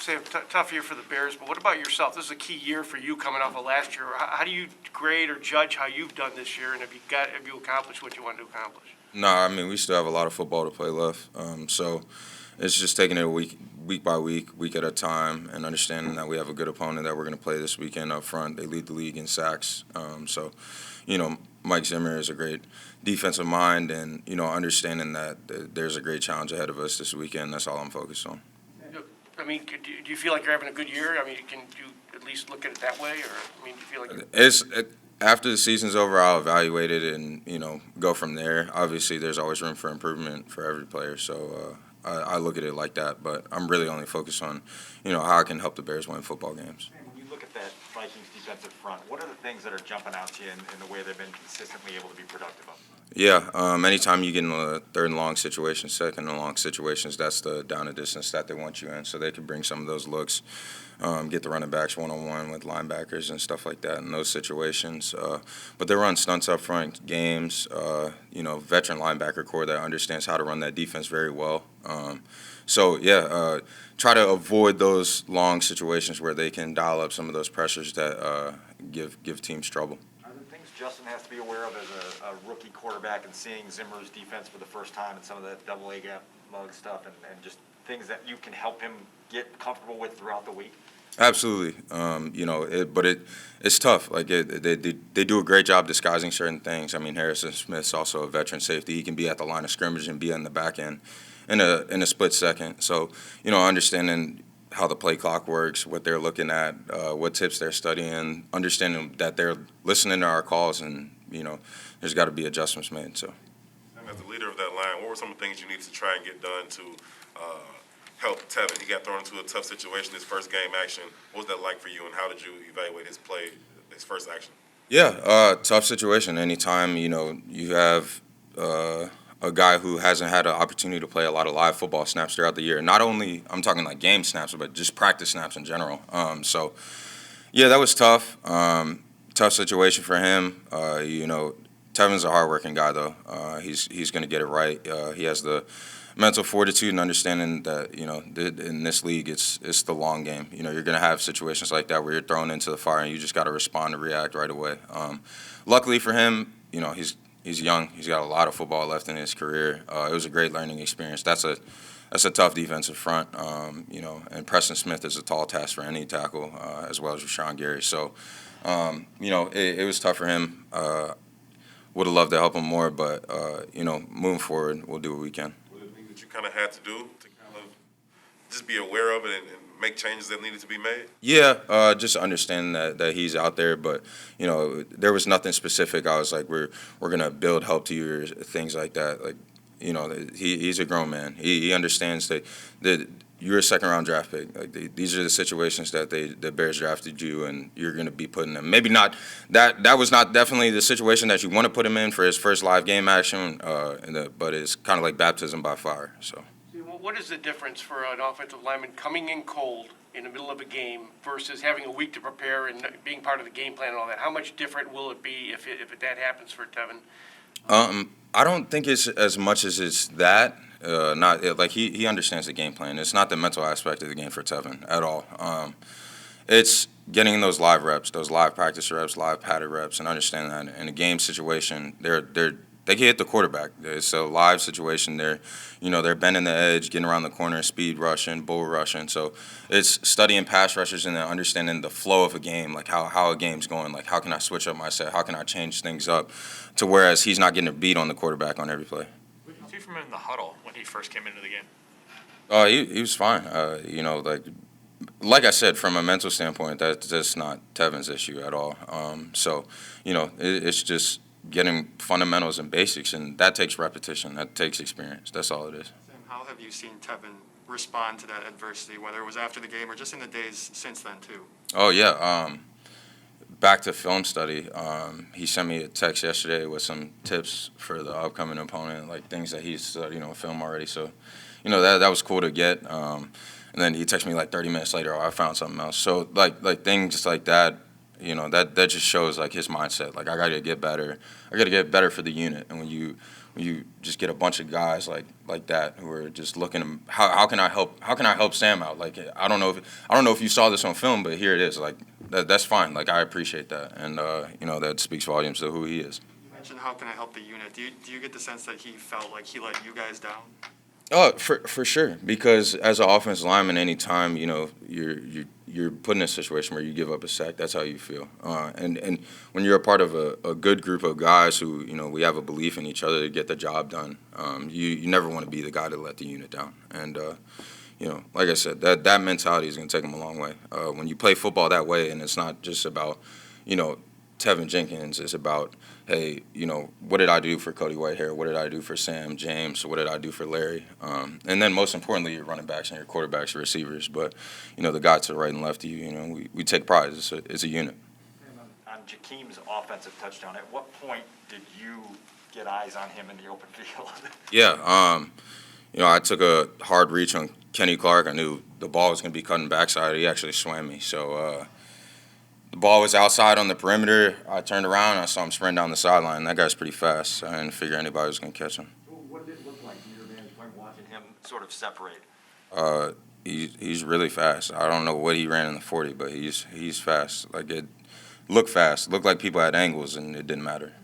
say a tough year for the Bears, but what about yourself? This is a key year for you coming off of last year. How do you grade or judge how you've done this year, and have you accomplished what you wanted to accomplish? No, I mean, we still have a lot of football to play left. So it's just taking it week by week at a time, and understanding that we have a good opponent that we're going to play this weekend up front. They lead the league in sacks. So, Mike Zimmer is a great defensive mind, and, understanding that there's a great challenge ahead of us this weekend. That's all I'm focused on. I mean, do you feel like you're having a good year? I mean, can you at least look at it that way, or do you feel like after the season's over, I'll evaluate it and go from there. Obviously, there's always room for improvement for every player, so I look at it like that. But I'm really only focused on how I can help the Bears win football games. When you look at that Vikings defensive front, what are the things that are jumping out to you in the way they've been consistently able to be productive of? Yeah, anytime you get in a third and long situation, second and long situations, that's the down and distance that they want you in. So they can bring some of those looks, get the running backs one-on-one with linebackers and stuff like that in those situations. But they run stunts up front, games, veteran linebacker core that understands how to run that defense very well. Try to avoid those long situations where they can dial up some of those pressures that give teams trouble. Justin has to be aware of as a rookie quarterback, and seeing Zimmer's defense for the first time and some of that double A gap mug stuff and just things that you can help him get comfortable with throughout the week? Absolutely. It's tough. Like they do a great job disguising certain things. I mean, Harrison Smith's also a veteran safety. He can be at the line of scrimmage and be in the back end in a split second. So, understanding how the play clock works, what they're looking at, what tips they're studying, understanding that they're listening to our calls, and there's got to be adjustments made. So, and as the leader of that line, what were some of the things you needed to try and get done to help Tevin? He got thrown into a tough situation his first game action. What was that like for you, and how did you evaluate his play, his first action? Yeah, tough situation. Anytime you have a guy who hasn't had an opportunity to play a lot of live football snaps throughout the year. Not only, I'm talking like game snaps, but just practice snaps in general. That was tough. Tough situation for him. Tevin's a hardworking guy, though. He's going to get it right. He has the mental fortitude and understanding that, in this league, it's the long game. You're going to have situations like that where you're thrown into the fire and you just got to respond and react right away. Luckily for him, he's young. He's got a lot of football left in his career. It was a great learning experience. That's a tough defensive front, and Preston Smith is a tall task for any tackle, as well as Rashawn Gary. So, it was tough for him. Would have loved to help him more, but, moving forward, we'll do what we can. Was it things that you kind of had to do to kind of just be aware of it and make changes that needed to be made? Yeah, just understanding that he's out there, but there was nothing specific. I was like, we're gonna build help to you or things like that. Like, he's a grown man. He understands that you're a second-round draft pick. Like these are the situations that the Bears drafted you, and you're gonna be putting them. Maybe not that was not definitely the situation that you want to put him in for his first live game action, but it's kind of like baptism by fire. So. What is the difference for an offensive lineman coming in cold in the middle of a game versus having a week to prepare and being part of the game plan and all that? How much different will it be if that happens for Tevin? I don't think it's as much as it's that. He understands the game plan. It's not the mental aspect of the game for Tevin at all. It's getting those live reps, those live practice reps, live padded reps, and understanding that in a game situation, they can hit the quarterback. It's a live situation. They're bending the edge, getting around the corner, speed rushing, bull rushing. So it's studying pass rushers and then understanding the flow of a game, like how a game's going. Like, how can I switch up my set? How can I change things up to whereas he's not getting a beat on the quarterback on every play. What did you see from him in the huddle when he first came into the game? He was fine. Like I said, from a mental standpoint, that's not Tevin's issue at all. It's just getting fundamentals and basics, and that takes repetition. That takes experience. That's all it is. Sam, how have you seen Tevin respond to that adversity, whether it was after the game or just in the days since then, too? Oh, yeah. Back to film study, he sent me a text yesterday with some tips for the upcoming opponent, like things that he's studied on film already. So, that was cool to get. And then he texted me like 30 minutes later, I found something else. So, like things like that, that just shows like his mindset. Like, I got to get better. I got to get better for the unit. And you just get a bunch of guys like that who are just looking to how can I help Sam out? Like I don't know if you saw this on film, but here it is. Like that's fine. Like I appreciate that, and that speaks volumes to who he is. You mentioned how can I help the unit. Do you get the sense that he felt like he let you guys down? Oh, for sure. Because as an offensive lineman, anytime you're put in a situation where you give up a sack, that's how you feel. And when you're a part of a good group of guys who we have a belief in each other to get the job done, you never want to be the guy to let the unit down. And like I said, that mentality is going to take them a long way. When you play football that way, and it's not just about Tevin Jenkins, it's about, hey, what did I do for Cody Whitehair? What did I do for Sam, James? What did I do for Larry? And then most importantly, your running backs and your quarterbacks, your receivers. But, the guy to the right and left of you, we take pride. It's a unit. On Jakeem's offensive touchdown, at what point did you get eyes on him in the open field? Yeah, I took a hard reach on Kenny Clark. I knew the ball was going to be cutting backside. He actually swam me. So the ball was outside on the perimeter. I turned around, and I saw him sprint down the sideline. That guy's pretty fast. So I didn't figure anybody was going to catch him. What did it look like from your vantage point watching him sort of separate? He's really fast. I don't know what he ran in the 40, but he's fast. Like it looked fast. Looked like people had angles, and it didn't matter.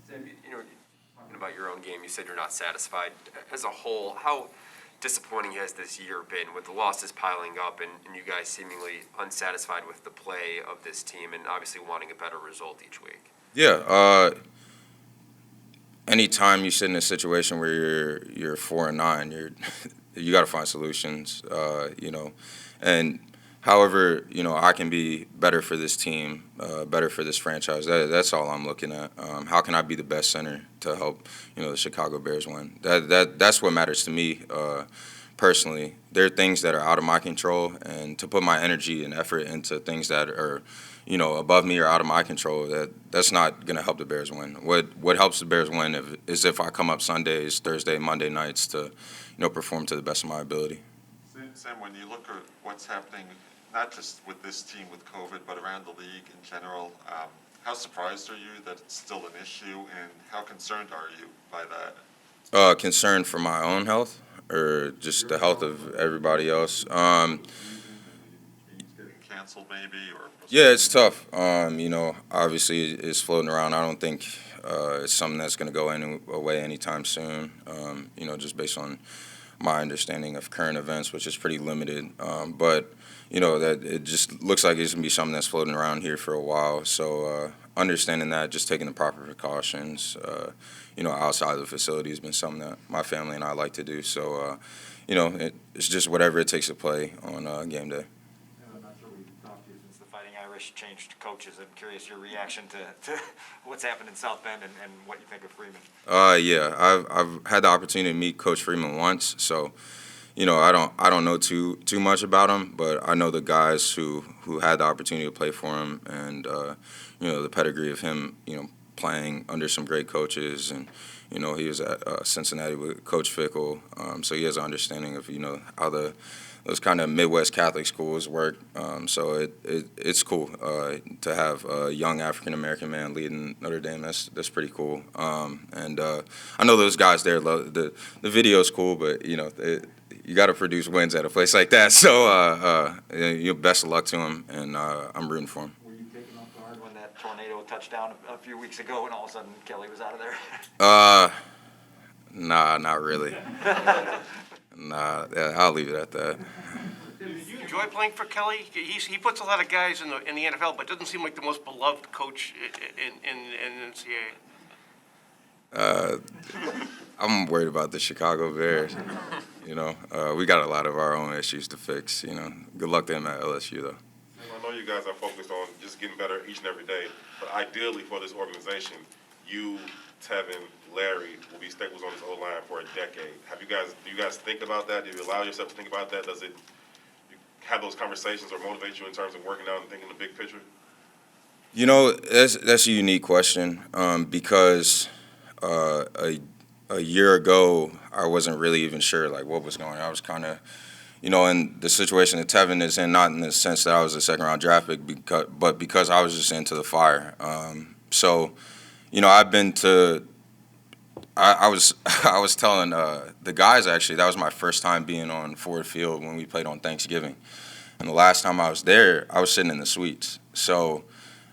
Sam, talking about your own game, you said you're not satisfied. As a whole, how disappointing has this year been with the losses piling up and you guys seemingly unsatisfied with the play of this team and obviously wanting a better result each week? Yeah. Anytime you sit in a situation where you're 4-9, you got to find solutions. And however I can be better for this team, better for this franchise. That's all I'm looking at. How can I be the best center to help the Chicago Bears win? That's what matters to me personally. There are things that are out of my control, and to put my energy and effort into things that are above me or out of my control, that's not going to help the Bears win. What helps the Bears win is if I come up Sundays, Thursday, Monday nights to perform to the best of my ability. Sam, when you look at what's happening, not just with this team with COVID, but around the league in general, how surprised are you that it's still an issue, and how concerned are you by that? Concerned for my own health or just the health of everybody else? Games getting canceled maybe, or Yeah, it's tough. Obviously it's floating around. I don't think it's something that's going to go away anytime soon, just based on my understanding of current events, which is pretty limited. But that it just looks like it's going to be something that's floating around here for a while. So understanding that, just taking the proper precautions, outside of the facility has been something that my family and I like to do. So, it's just whatever it takes to play on game day. I'm not sure we've talked to you since the Fighting Irish changed coaches. I'm curious your reaction to what's happened in South Bend and what you think of Freeman. Yeah, I've had the opportunity to meet Coach Freeman once, so I don't know too much about him, but I know the guys who had the opportunity to play for him, and the pedigree of him, playing under some great coaches, and he was at Cincinnati with Coach Fickle, so he has an understanding of how those kind of Midwest Catholic schools work. So it's cool to have a young African American man leading Notre Dame. That's pretty cool. And I know those guys there love the video's cool, but you got to produce wins at a place like that. So best of luck to him, and I'm rooting for him. Were you taken off guard when that tornado touchdown a few weeks ago and all of a sudden Kelly was out of there? Nah, not really. Nah, yeah, I'll leave it at that. Do you enjoy playing for Kelly? He puts a lot of guys in the NFL, but doesn't seem like the most beloved coach in NCAA. I'm worried about the Chicago Bears. We got a lot of our own issues to fix. Good luck to him at LSU, though. I know you guys are focused on just getting better each and every day, but ideally for this organization, you, Tevin, Larry will be staples on this O-line for a decade. Do you guys think about that? Do you allow yourself to think about that? Does it have those conversations or motivate you in terms of working out and thinking the big picture? That's a unique question because a year ago I wasn't really even sure what was going on. I was kind of in the situation that Tevin is in, not in the sense that I was a second-round draft pick, but because I was just into the fire. So, I've been to I was I was telling the guys, actually, that was my first time being on Ford Field when we played on Thanksgiving, and the last time I was there, I was sitting in the suites. So,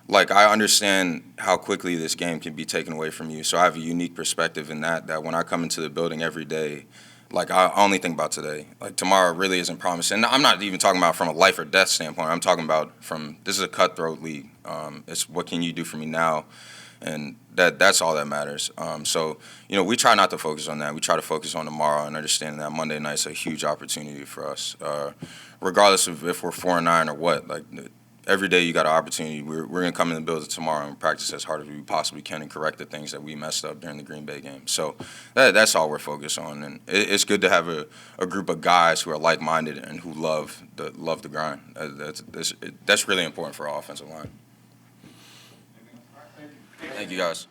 like, I understand how quickly this game can be taken away from you. So I have a unique perspective in that when I come into the building every day, like, I only think about today. Like, tomorrow really isn't promised. And I'm not even talking about from a life or death standpoint. I'm talking about from, this is a cutthroat league. It's what can you do for me now? And that's all that matters. So, we try not to focus on that. We try to focus on tomorrow and understanding that Monday night's a huge opportunity for us. Regardless of if we're 4-9 or what, like, every day you got an opportunity. We're going to come in the building tomorrow and practice as hard as we possibly can and correct the things that we messed up during the Green Bay game. So that's all we're focused on. And it's good to have a group of guys who are like-minded and who love the grind. That's really important for our offensive line. Thank you, guys.